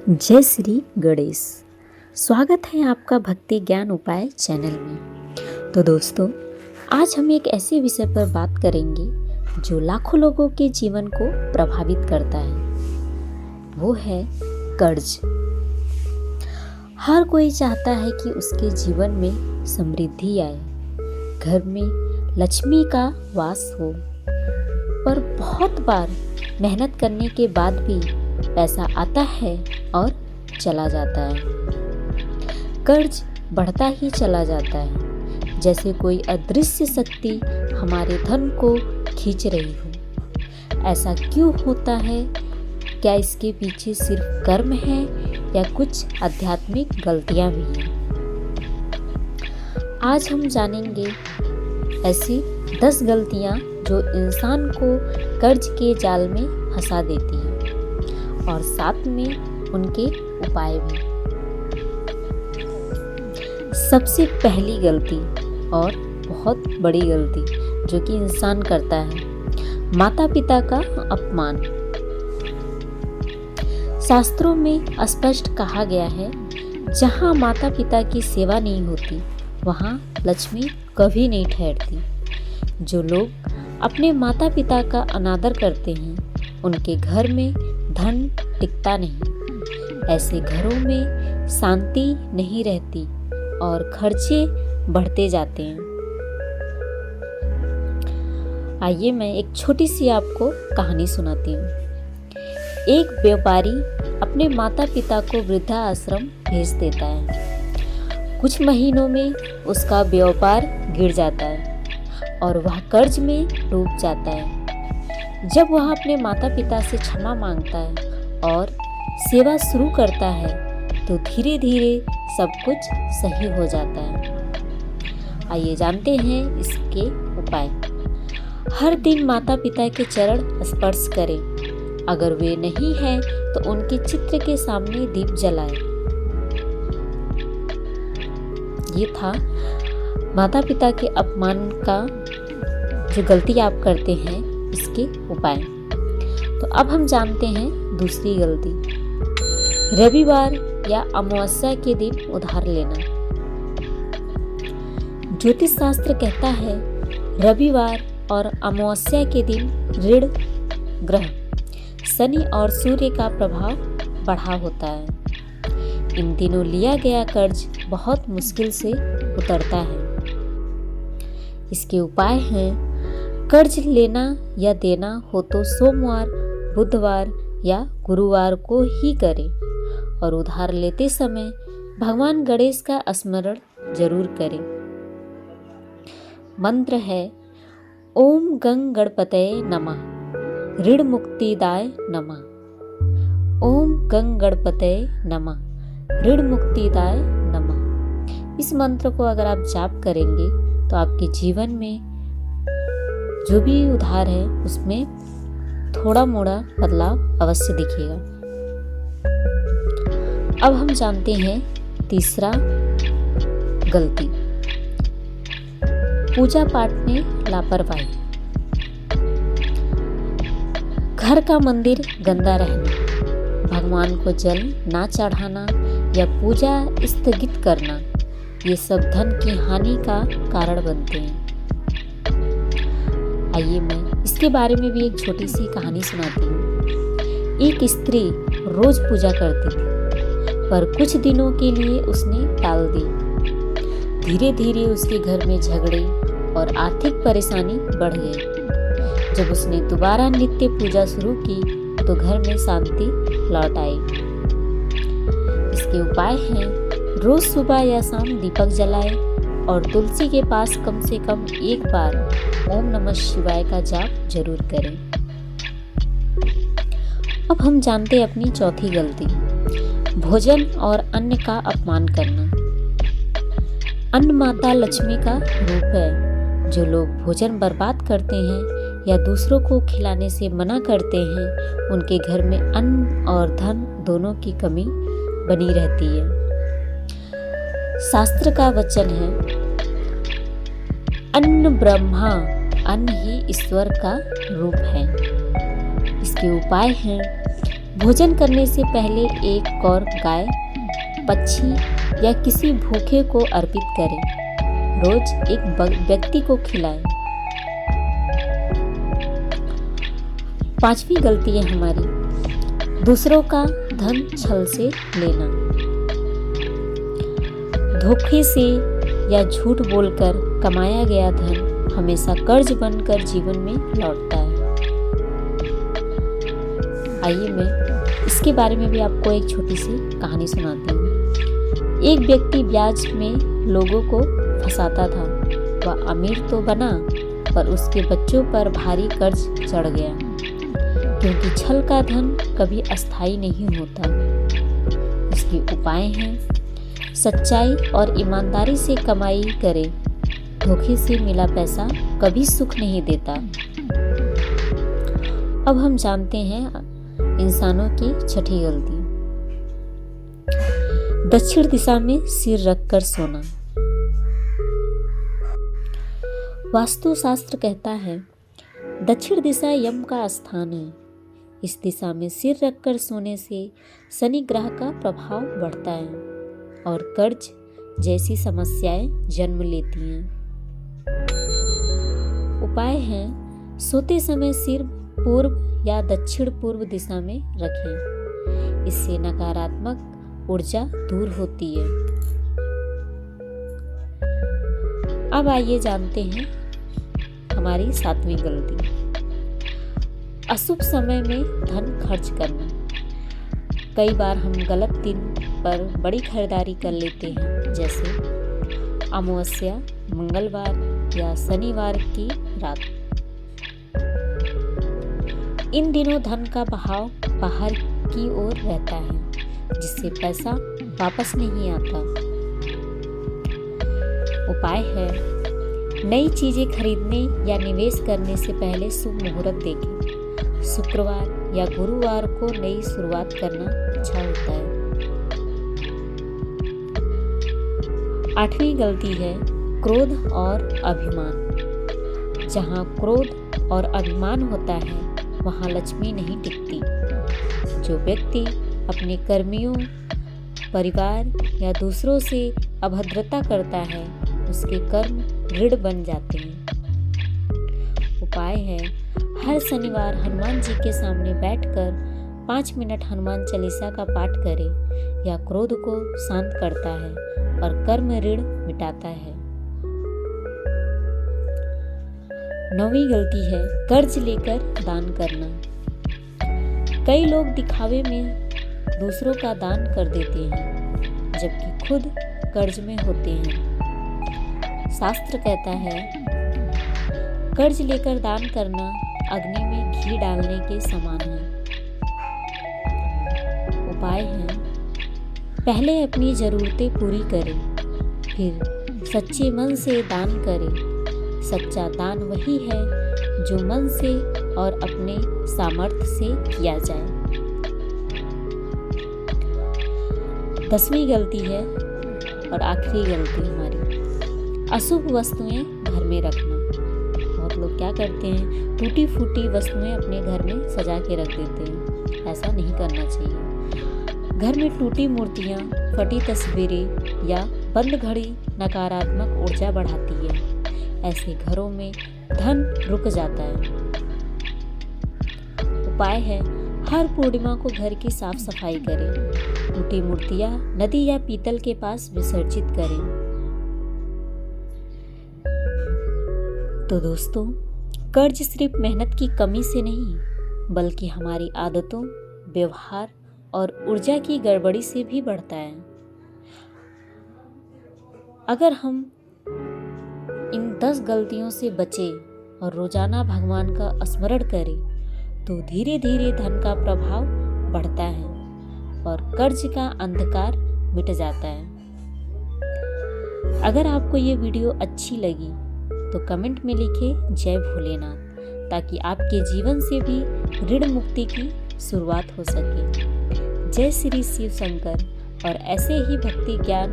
जय श्री गणेश। स्वागत है आपका भक्ति ज्ञान उपाय चैनल में। तो दोस्तों, आज हम एक ऐसे विषय पर बात करेंगे जो लाखों लोगों के जीवन को प्रभावित करता है। वो है कर्ज। हर कोई चाहता है कि उसके जीवन में समृद्धि आए, घर में लक्ष्मी का वास हो, पर बहुत बार मेहनत करने के बाद भी पैसा आता है और चला जाता है। कर्ज बढ़ता ही चला जाता है, जैसे कोई अदृश्य शक्ति हमारे धन को खींच रही हो। ऐसा क्यों होता है? क्या इसके पीछे सिर्फ कर्म है या कुछ आध्यात्मिक गलतियां भी हैं? आज हम जानेंगे ऐसी 10 गलतियां जो इंसान को कर्ज के जाल में फंसा देती हैं, और साथ में उनके उपाय भी। सबसे पहली गलती, और बहुत बड़ी गलती जो कि इंसान करता है, माता पिता का अपमान। शास्त्रों में स्पष्ट कहा गया है, जहाँ माता पिता की सेवा नहीं होती वहाँ लक्ष्मी कभी नहीं ठहरती। जो लोग अपने माता पिता का अनादर करते हैं, उनके घर में धन टिकता नहीं। ऐसे घरों में शांति नहीं रहती और खर्चे बढ़ते जाते हैं। आइए मैं एक छोटी सी आपको कहानी सुनाती हूँ। एक व्यापारी अपने माता पिता को वृद्धाश्रम भेज देता है। कुछ महीनों में उसका व्यापार गिर जाता है और वह कर्ज में डूब जाता है। जब वह अपने माता पिता से क्षमा मांगता है और सेवा शुरू करता है, तो धीरे धीरे सब कुछ सही हो जाता है। आइए जानते हैं इसके उपाय। हर दिन माता पिता के चरण स्पर्श करें। अगर वे नहीं हैं तो उनके चित्र के सामने दीप जलाएं। ये था माता पिता के अपमान का जो गलती आप करते हैं, इसके उपाय। तो अब हम जानते हैं दूसरी गलती, रविवार या अमावस्या के दिन उधार लेना। ज्योतिष शास्त्र कहता है, रविवार और अमावस्या के दिन ऋण ग्रह शनि और सूर्य का प्रभाव बढ़ा होता है। इन दिनों लिया गया कर्ज बहुत मुश्किल से उतरता है। इसके उपाय हैं, कर्ज लेना या देना हो तो सोमवार, बुधवार या गुरुवार को ही करें, और उधार लेते समय भगवान गणेश का स्मरण जरूर करें। मंत्र है, ओम गंग गणपतये नमः, ऋण मुक्तिदाय नमः। ओम गंग गणपतये नमः, ऋण मुक्तिदाय नमः। इस मंत्र को अगर आप जाप करेंगे तो आपके जीवन में जो भी उधार है उसमें थोड़ा मोड़ा बदलाव अवश्य दिखेगा। अब हम जानते हैं तीसरा गलती, पूजा पाठ में लापरवाही। घर का मंदिर गंदा रहना, भगवान को जल ना चढ़ाना या पूजा स्थगित करना, ये सब धन की हानि का कारण बनते हैं। आइए मैं इसके बारे में भी एक छोटी सी कहानी सुनाती हूँ। एक स्त्री रोज पूजा करती थी, पर कुछ दिनों के लिए उसने टाल दी। धीरे धीरे उसके घर में झगड़े और आर्थिक परेशानी बढ़ गई। जब उसने दोबारा नित्य पूजा शुरू की तो घर में शांति लौट आई। इसके उपाय हैं, रोज सुबह या शाम दीपक जलाएं और तुलसी के पास कम से कम एक बार ओम नमः शिवाय का जाप जरूर करें। अब हम जानते हैं अपनी चौथी गलती, भोजन और अन्न का अपमान करना। अन्न माता लक्ष्मी का रूप है। जो लोग भोजन बर्बाद करते हैं या दूसरों को खिलाने से मना करते हैं, उनके घर में अन्न और धन दोनों की कमी बनी रहती है। शास्त्र का वचन है, अन्न ब्रह्मा, अन्न ही ईश्वर का रूप है। इसके उपाय हैं, भोजन करने से पहले एक और गाय, पक्षी या किसी भूखे को अर्पित करें। रोज एक व्यक्ति को खिलाएं। 5वीं गलती है हमारी, दूसरों का धन छल से लेना। धोखे से या झूठ बोलकर कमाया गया धन हमेशा कर्ज बनकर जीवन में लौटता है। आइए मैं इसके बारे में भी आपको एक छोटी सी कहानी सुनाती हूँ। एक व्यक्ति ब्याज में लोगों को फंसाता था। वह अमीर तो बना, पर उसके बच्चों पर भारी कर्ज चढ़ गया, क्योंकि छल का धन कभी अस्थायी नहीं होता। इसके उपाय हैं, सच्चाई और ईमानदारी से कमाई करें। धोखे से मिला पैसा कभी सुख नहीं देता। अब हम जानते हैं इंसानों की छठी गलती। दक्षिण दिशा में सिर रखकर सोना। वास्तुशास्त्र कहता है दक्षिण दिशा यम का स्थान है। इस दिशा में सिर रखकर सोने से शनि ग्रह का प्रभाव बढ़ता है और कर्ज जैसी समस्याएं जन्म लेती हैं। उपाय हैं, सोते समय सिर पूर्व या दक्षिण पूर्व दिशा में रखें। इससे नकारात्मक ऊर्जा दूर होती है। अब आइए जानते हैं हमारी 7वीं गलती, अशुभ समय में धन खर्च करना। कई बार हम गलत दिन पर बड़ी खरीदारी कर लेते हैं, जैसे अमावस्या, मंगलवार या शनिवार की रात। इन दिनों धन का बहाव बाहर की ओर रहता है, जिससे पैसा वापस नहीं आता। उपाय है, नई चीजें खरीदने या निवेश करने से पहले शुभ मुहूर्त देखें। शुक्रवार या गुरुवार को नई शुरुआत करना अच्छा होता है। 8वीं गलती है क्रोध और अभिमान। जहाँ क्रोध और अभिमान होता है, वहाँ लक्ष्मी नहीं टिकती। जो व्यक्ति अपने कर्मियों, परिवार या दूसरों से अभद्रता करता है, उसके कर्म ऋण बन जाते हैं। उपाय है, हर शनिवार हनुमान जी के सामने बैठकर 5 मिनट हनुमान चालीसा का पाठ करें। यह क्रोध को शांत करता है और कर्म ऋण मिटाता है। 9वीं गलती है कर्ज लेकर दान करना। कई लोग दिखावे में दूसरों का दान कर देते हैं, जबकि खुद कर्ज में होते हैं। शास्त्र कहता है कर्ज लेकर दान करना अग्नि में घी डालने के समान है। उपाय है, पहले अपनी जरूरतें पूरी करें, फिर सच्चे मन से दान करें। सच्चा दान वही है जो मन से और अपने सामर्थ्य से किया जाए। 10वीं गलती है और आखिरी गलती हमारी, अशुभ वस्तुएं घर में रखना। बहुत लोग क्या करते हैं, टूटी फूटी वस्तुएं अपने घर में सजा के रख देते हैं। ऐसा नहीं करना चाहिए। घर में टूटी मूर्तियां, फटी तस्वीरें या बंद घड़ी नकारात्मक ऊर्जा बढ़ाती है। ऐसे घरों में धन रुक जाता है। उपाय है, हर पूर्णिमा को घर की साफ सफाई करें। टूटी मूर्तियां नदी या पीतल के पास विसर्जित करें। तो दोस्तों, कर्ज सिर्फ मेहनत की कमी से नहीं, बल्कि हमारी आदतों, व्यवहार और ऊर्जा की गड़बड़ी से भी बढ़ता है। अगर हम इन 10 गलतियों से बचें और रोजाना भगवान का स्मरण करें, तो धीरे धीरे धन का प्रभाव बढ़ता है और कर्ज का अंधकार मिट जाता है। अगर आपको ये वीडियो अच्छी लगी तो कमेंट में लिखें जय भोलेनाथ, ताकि आपके जीवन से भी ऋण मुक्ति की शुरुआत हो सके। जय श्री शिव शंकर। और ऐसे ही भक्ति ज्ञान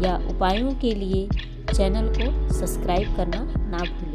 या उपायों के लिए चैनल को सब्सक्राइब करना ना भूलें।